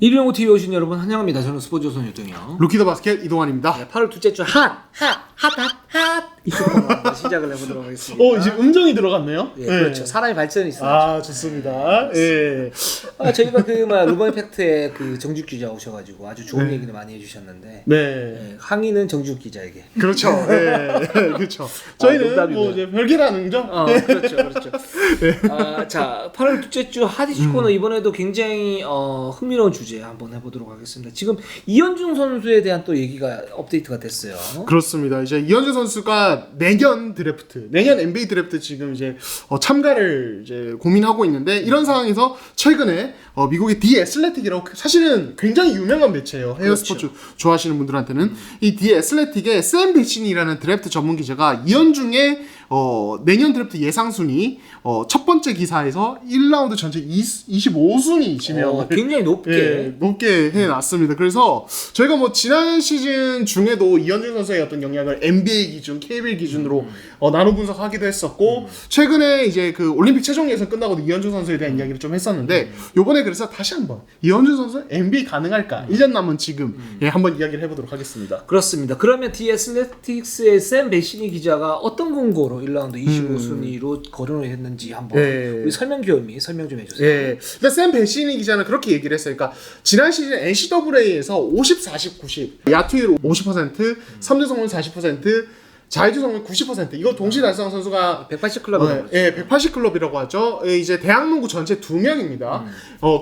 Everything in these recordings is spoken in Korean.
리뷰 TV 오신 여러분 환영합니다. 저는 스포츠조선 유정이요. 루키더 바스켓 이동환입니다. 네, 8월 둘째 주 핫 이쪽으로 시작을 해보도록 하겠습니다. 이제 음정이 들어갔네요. 예, 그렇죠. 사람의 발전이 있어요. 아, 좋습니다. 예. 저희가 루번 이펙트의 그 정죽 기자 오셔가지고 아주 좋은 얘기를 많이 해주셨는데, 네. 예, 항의는 정죽 기자에게. 그렇죠. 예. 그렇죠. 저희는 뭐 이제 별개라는 점. 그렇죠. 자, 8월 둘째 주 핫 이슈 코너 이번에도 굉장히 흥미로운 주제 한번 해보도록 하겠습니다. 지금 이현중 선수에 대한 또 얘기가 업데이트가 됐어요. 그렇습니다. 이제 이현주 선수가 내년 NBA 드래프트 지금 이제 참가를 이제 고민하고 있는데 이런 상황에서 최근에 미국의 디 애슬레틱이라고 사실은 굉장히 유명한 매체예요. 헤어 그렇죠. 스포츠 좋아하시는 분들한테는 이 디 애슬레틱의 샘 베시니라는 드래프트 전문 기자가 이현중의 내년 드래프트 예상 순위 첫 번째 기사에서 1라운드 전체 25순위 지명을 굉장히 높게 높게 해놨습니다. 그래서 저희가 뭐 지난 시즌 중에도 이현중 선수의 어떤 영향을 NBA 기준, KBL 기준으로 나눠 분석하기도 했었고 최근에 이제 그 올림픽 최종 예선 끝나고도 이현중 선수에 대한 이야기를 좀 했었는데 요번에 그래서 다시 한번 이현중 선수 NBA 가능할까? 1년 남은 지금 한번 이야기를 해보도록 하겠습니다. 그렇습니다. 그러면 디 애슬레틱스의 샘 베시니 기자가 어떤 근거로 1라운드 25순위로 거론을 했는지 한번 우리 설명 좀 해주세요. 예. 근데 샘 베시니 기자는 그렇게 얘기를 했어요. 그러니까 지난 시즌 NCAA에서 50, 40, 90 야투율 50%, 3대 성공 40%, 자유투 성공 90% 이거 동시 달성 선수가 180클럽이라고 예, 180클럽이라고 하죠. 예, 이제 대학농구 전체 2명입니다.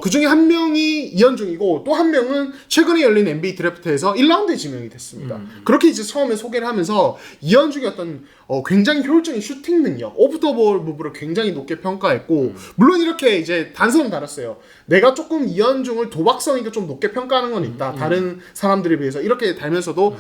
그 중에 한 명이 이현중이고 또 한 명은 최근에 열린 NBA 드래프트에서 1라운드에 지명이 됐습니다. 그렇게 이제 처음에 소개를 하면서 이현중의 어떤 굉장히 효율적인 슈팅 능력, 오프 더 볼 무브를 굉장히 높게 평가했고 물론 이렇게 이제 단서는 달았어요. 내가 조금 이현중을 도박성이니까 좀 높게 평가하는 건 있다. 다른 사람들에 비해서 이렇게 달면서도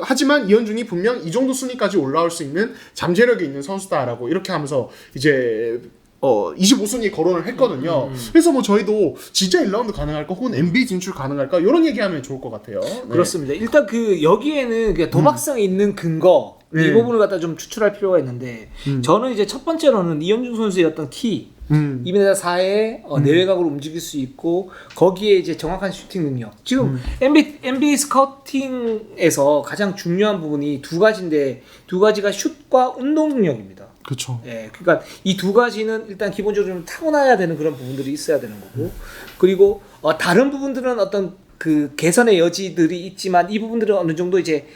하지만 이현중이 분명 이 정도 순위까지 올라올 수 있는 잠재력이 있는 선수다라고 이렇게 하면서 이제 25순위 거론을 했거든요. 그래서 뭐 저희도 진짜 1라운드 가능할까 혹은 NBA 진출 가능할까 이런 얘기하면 좋을 것 같아요. 네. 그렇습니다. 일단 여기에는 그냥 도박성이 있는 근거 이 부분을 갖다 좀 추출할 필요가 있는데 저는 이제 첫 번째로는 이현중 선수의 어떤 키 2m 4에 내외각으로 움직일 수 있고 거기에 이제 정확한 슈팅 능력. 지금 NBA 스카우팅에서 가장 중요한 부분이 두 가지인데 두 가지가 슛과 운동 능력입니다. 그렇죠. 예, 그러니까 이 두 가지는 일단 기본적으로 좀 타고나야 되는 그런 부분들이 있어야 되는 거고 그리고 다른 부분들은 어떤 그 개선의 여지들이 있지만 이 부분들은 어느 정도 이제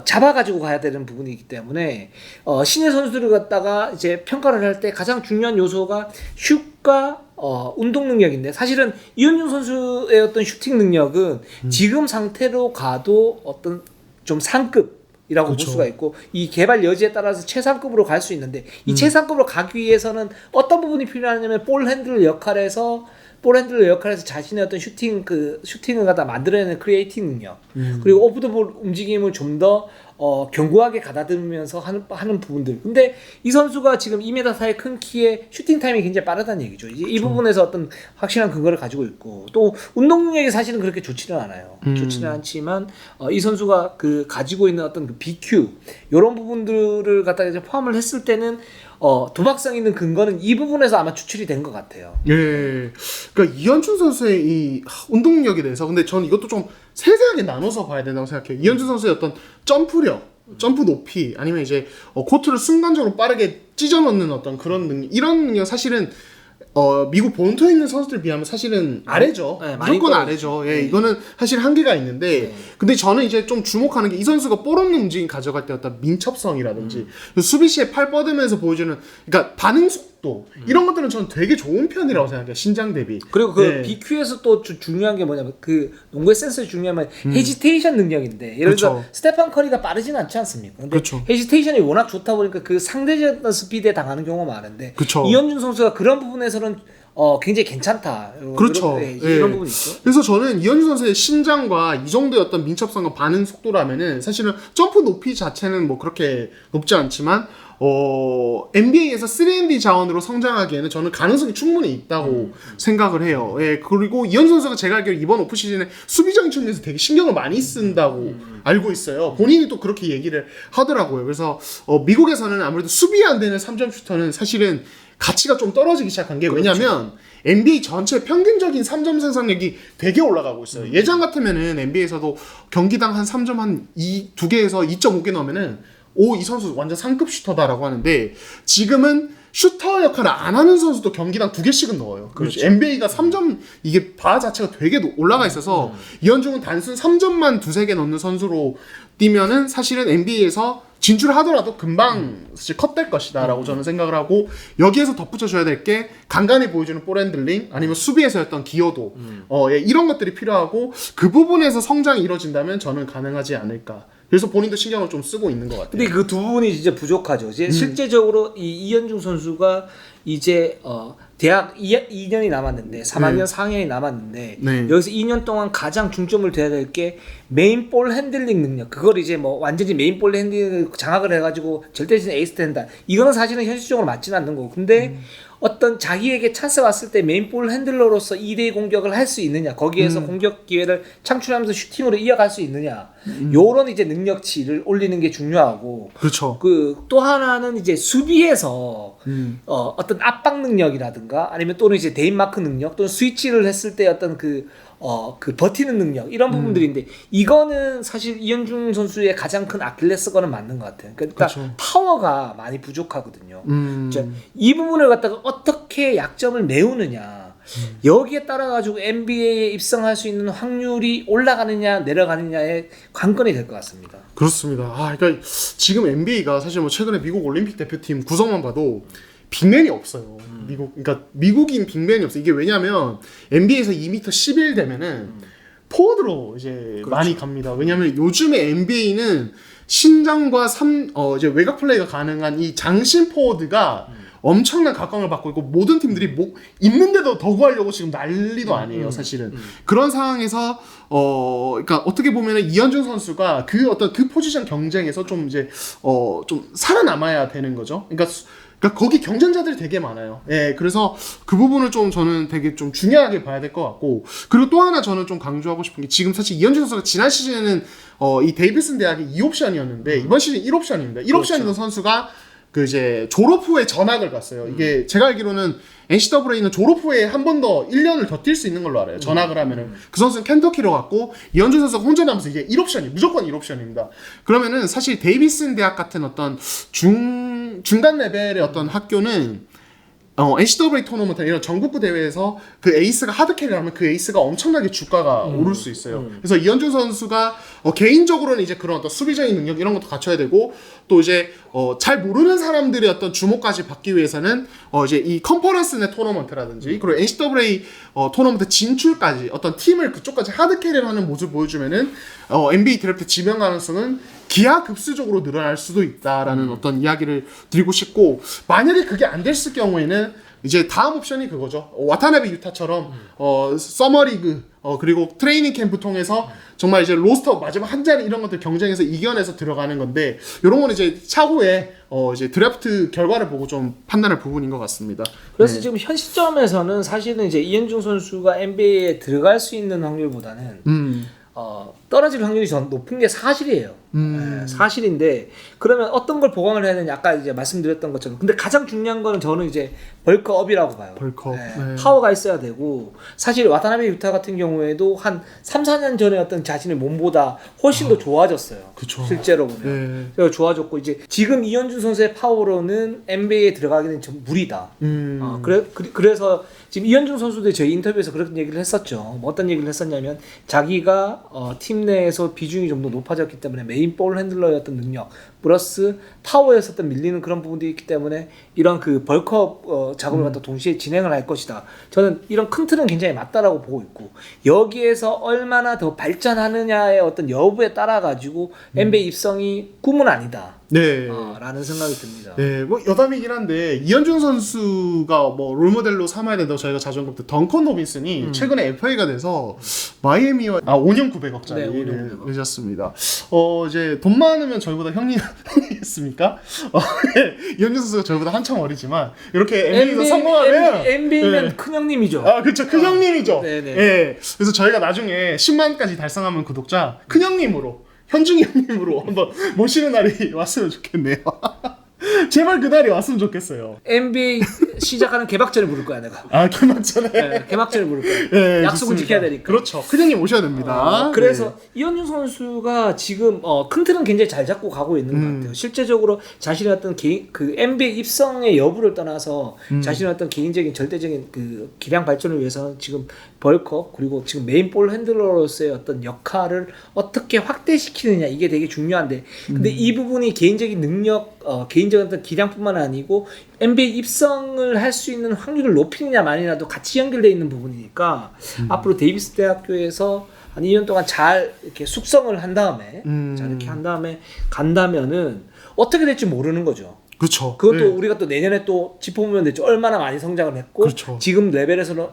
잡아가지고 가야 되는 부분이기 때문에 신예 선수들을 갖다가 이제 평가를 할 때 가장 중요한 요소가 슛과 운동 능력인데 사실은 이현중 선수의 어떤 슈팅 능력은 지금 상태로 가도 어떤 좀 상급 이라고 그렇죠. 볼 수가 있고 이 개발 여지에 따라서 최상급으로 갈 수 있는데 이 최상급으로 가기 위해서는 어떤 부분이 필요하냐면 볼 핸들 역할에서 자신의 어떤 슈팅을 갖다 만들어내는 크리에이팅 능력 그리고 오프 더 볼 움직임을 좀 더 견고하게 가다듬으면서 하는 부분들. 근데 이 선수가 지금 2m 4의 큰 키에 슈팅 타임이 굉장히 빠르다는 얘기죠. 이제 이 부분에서 어떤 확실한 근거를 가지고 있고 또 운동 능력이 사실은 그렇게 좋지는 않아요. 좋지는 않지만 이 선수가 가지고 있는 어떤 BQ 이런 부분들을 갖다가 이제 포함을 했을 때는 도박성 있는 근거는 이 부분에서 아마 추출이 된 것 같아요. 예. 그러니까 이현준 선수의 이 운동 능력에 대해서 근데 저는 이것도 좀 세세하게 나눠서 봐야 된다고 생각해요. 이현준 선수의 어떤 점프력, 점프 높이 아니면 이제 코트를 순간적으로 빠르게 찢어 넣는 어떤 그런 능력 이런 능력 사실은 미국 본토에 있는 선수들 비하면 사실은 아래죠. 네, 무조건 아래죠. 예, 이거는 사실 한계가 있는데, 근데 저는 이제 좀 주목하는 게 이 선수가 볼 없는 움직임 가져갈 때 어떤 민첩성이라든지 수비 시에 팔 뻗으면서 보여주는, 그러니까 반응 속도 이런 것들은 저는 되게 좋은 편이라고 생각해요. 신장 대비. 그리고 BQ에서 또 중요한 게 뭐냐면 농구의 센스의 중요한 건 헤지테이션 능력인데 예를 들어 그렇죠. 스테판 커리가 빠르지는 않지 않습니까? 근데 그렇죠. 헤지테이션이 워낙 좋다 보니까 그 상대적 스피드에 당하는 경우가 많은데 그렇죠. 이현준 선수가 그런 부분에서는 굉장히 괜찮다. 그렇죠. 이런 부분이 있죠. 그래서 저는 이현준 선수의 신장과 이 정도의 어떤 민첩성과 반응 속도라면은 사실은 점프 높이 자체는 뭐 그렇게 높지 않지만 NBA에서 3&D 자원으로 성장하기에는 저는 가능성이 충분히 있다고 생각을 해요. 예, 그리고 이현준 선수가 제가 알기로 이번 오프시즌에 수비적인 측면에서 되게 신경을 많이 쓴다고 알고 있어요. 본인이 또 그렇게 얘기를 하더라고요. 그래서 미국에서는 아무래도 수비 안 되는 3점 슈터는 사실은 가치가 좀 떨어지기 시작한 게 왜냐면 NBA 전체 평균적인 3점 생산력이 되게 올라가고 있어요. 예전 같으면은 NBA에서도 경기당 한 3점 한 2개에서 2.5개 넣으면은 이 선수 완전 상급 슈터다라고 하는데 지금은 슈터 역할을 안 하는 선수도 경기당 2개씩은 넣어요. 그렇죠. NBA가 3점 이게 바 자체가 되게 올라가 있어서 이현중은 단순 3점만 2-3개 넣는 선수로 뛰면은 사실은 NBA에서 진출하더라도 금방 사실 컷될 것이다라고 저는 생각을 하고 여기에서 덧붙여줘야 될 게 간간히 보여주는 볼 핸들링 아니면 수비에서였던 기여도 예, 이런 것들이 필요하고 그 부분에서 성장이 이루어진다면 저는 가능하지 않을까. 그래서 본인도 신경을 좀 쓰고 있는 것 같아요. 근데 그 두 부분이 진짜 부족하죠. 이제 실제적으로 이현중 선수가 이제 대학 2년이 남았는데 3학년 4학년이 남았는데 네. 여기서 2년 동안 가장 중점을 둬야 될 게 메인 볼 핸들링 능력. 그걸 이제 뭐 완전히 메인 볼 핸들링을 장악을 해가지고 절대적인 에이스 된다. 이거는 사실은 현실적으로 맞지는 않는 거고. 근데 어떤 자기에게 찬스 왔을 때 메인 볼 핸들러로서 2대2 공격을 할 수 있느냐, 거기에서 공격 기회를 창출하면서 슈팅으로 이어갈 수 있느냐, 요런 이제 능력치를 올리는 게 중요하고, 그렇죠. 그 또 하나는 이제 수비에서 어떤 압박 능력이라든가 아니면 또는 이제 데인마크 능력 또는 스위치를 했을 때 어떤 그 버티는 능력 이런 부분들인데 이거는 사실 이현중 선수의 가장 큰 아킬레스건은 맞는 것 같아요. 그러니까 그렇죠. 파워가 많이 부족하거든요. 이 부분을 갖다가 어떻게 약점을 메우느냐 여기에 따라 가지고 NBA에 입성할 수 있는 확률이 올라가느냐 내려가느냐의 관건이 될 것 같습니다. 그렇습니다. 그러니까 지금 NBA가 사실 뭐 최근에 미국 올림픽 대표팀 구성만 봐도 빅맨이 없어요. 그러니까 미국인 빅맨이 없어. 이게 왜냐면 NBA에서 2m 11 되면은 포워드로 이제 그렇죠. 많이 갑니다. 왜냐면 요즘에 NBA는 신장과 이제 외곽 플레이가 가능한 이 장신 포워드가 엄청난 각광을 받고 있고 모든 팀들이 있는데도 더 구하려고 지금 난리도 아니에요, 사실은. 그런 상황에서 그러니까 어떻게 보면은 이현중 선수가 그 어떤 그 포지션 경쟁에서 좀 이제 좀 살아남아야 되는 거죠. 그러니까 거기 경쟁자들이 되게 많아요. 예, 그래서 그 부분을 좀 저는 되게 좀 중요하게 봐야 될 것 같고, 그리고 또 하나 저는 좀 강조하고 싶은 게 지금 사실 이현준 선수가 지난 시즌에는 이 데이비슨 대학이 2옵션이었는데 이번 시즌 1옵션입니다. 1옵션이던 그렇죠. 선수가 그 이제 졸업 후에 전학을 갔어요. 이게 제가 알기로는 NCAA는 졸업 후에 한 번 더 1년을 더 뛸 수 있는 걸로 알아요. 전학을 하면은. 그 선수는 켄터키로 갔고 이현준 선수가 혼자 남아서 이게 1옵션이 무조건 1옵션입니다. 그러면은 사실 데이비슨 대학 같은 어떤 중간 레벨의 어떤 학교는 NCAA 토너먼트 이런 전국구 대회에서 그 에이스가 하드캐리를 하면 그 에이스가 엄청나게 주가가 오를 수 있어요. 그래서 이현준 선수가 개인적으로는 이제 그런 어떤 수비적인 능력 이런 것도 갖춰야 되고 또 이제 잘 모르는 사람들의 어떤 주목까지 받기 위해서는 이제 이 컨퍼런스 내 토너먼트라든지 그리고 NCAA 토너먼트 진출까지 어떤 팀을 그쪽까지 하드캐리를 하는 모습을 보여주면은 NBA 드래프트 지명 가능성은 기하급수적으로 늘어날 수도 있다라는 어떤 이야기를 드리고 싶고, 만약에 그게 안 됐을 경우에는 이제 다음 옵션이 그거죠. 와타나베 유타처럼 서머리그 그리고 트레이닝 캠프 통해서 정말 이제 로스터 마지막 한 자리 이런 것들 경쟁에서 이겨내서 들어가는 건데, 이런 건 이제 차후에 이제 드래프트 결과를 보고 좀 판단할 부분인 것 같습니다. 그래서 네. 지금 현 시점에서는 사실은 이제 이현중 선수가 NBA에 들어갈 수 있는 확률보다는 떨어질 확률이 전 높은 게 사실이에요. 네, 사실인데 그러면 어떤 걸 보강을 해야 되냐 아까 이제 말씀드렸던 것처럼 근데 가장 중요한 거는 저는 이제 벌크업이라고 봐요. 벌크업. 네, 네. 파워가 있어야 되고 사실 와타나베 유타 같은 경우에도 한 3-4년 전에 어떤 자신의 몸보다 훨씬 더 좋아졌어요. 그쵸. 실제로 보면. 네. 좋아졌고 이제 지금 이현준 선수의 파워로는 NBA에 들어가기는 좀 무리다. 그래서 지금 이현중 선수도 저희 인터뷰에서 그런 얘기를 했었죠. 뭐 어떤 얘기를 했었냐면 자기가 팀 내에서 비중이 좀 더 높아졌기 때문에 메인 볼 핸들러의 어떤 능력 플러스 파워에서 어떤 밀리는 그런 부분들이 있기 때문에 이런 그 벌크업 작업을 갖다 동시에 진행을 할 것이다. 저는 이런 큰 틀은 굉장히 맞다라고 보고 있고 여기에서 얼마나 더 발전하느냐의 어떤 여부에 따라 가지고 NBA 입성이 꿈은 아니다. 네. 라는 생각이 듭니다. 네, 뭐 여담이긴 한데 이현준 선수가 뭐 롤모델로 삼아야 된다고 저희가 자주 언급했던 덩컨 로빈슨이 최근에 FA가 돼서 마이애미와 5년 900억짜리를 내셨습니다. 이제 돈 많으면 저희보다 형님이겠습니까? 네, 이현준 선수가 저희보다 한참 어리지만 이렇게 NBA에서 성공하면 NBA면 네. 큰 형님이죠. 그렇죠. 큰 형님이죠. 네네. 네. 그래서 저희가 나중에 10만까지 달성하면 구독자 큰 형님으로 현중이 형님으로 한번 모시는 날이 왔으면 좋겠네요. 제발 그날이 왔으면 좋겠어요. NBA 시작하는 개막전에 부를 거야 내가. 아 개막전에. 네, 개막전에 부를 거야. 네, 약속은 좋습니다. 지켜야 되니까. 그렇죠. 큰형님 오셔야 됩니다. 그래서 이현중 선수가 지금 큰 틀은 굉장히 잘 잡고 가고 있는 것 같아요. 실제적으로 자신의 어떤 그 NBA 입성의 여부를 떠나서 자신의 어떤 개인적인 절대적인 그 기량 발전을 위해서 지금 벌컵 그리고 지금 메인 볼 핸들러로서의 어떤 역할을 어떻게 확대시키느냐 이게 되게 중요한데 근데 이 부분이 개인적인 능력, 개인적인 어떤 기량뿐만 아니고 NBA 입성을 할 수 있는 확률을 높이느냐 마느냐도 같이 연결되어 있는 부분이니까 앞으로 데이비스 대학교에서 한 2년 동안 잘 이렇게 숙성을 한 다음에 잘 이렇게 한 다음에 간다면은 어떻게 될지 모르는 거죠. 그렇죠. 그것도 네. 우리가 또 내년에 또 짚어보면 되죠. 얼마나 많이 성장을 했고 그렇죠. 지금 레벨에서는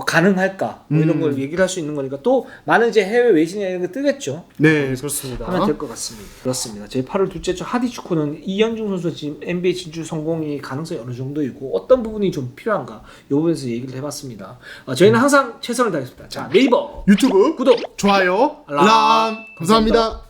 가능할까 뭐 이런 걸 얘기를 할 수 있는 거니까 또 많은 이제 해외 외신이나 이런 거 뜨겠죠. 네, 그렇습니다. 하면 될 것 같습니다. 그렇습니다. 제 8월 둘째 주 하디 축구는 이현중 선수 지금 NBA 진출 성공이 가능성이 어느 정도이고 어떤 부분이 좀 필요한가 이 부분에서 얘기를 해봤습니다. 저희는 항상 최선을 다하겠습니다. 자 네이버 유튜브 구독 좋아요, 알람. 감사합니다.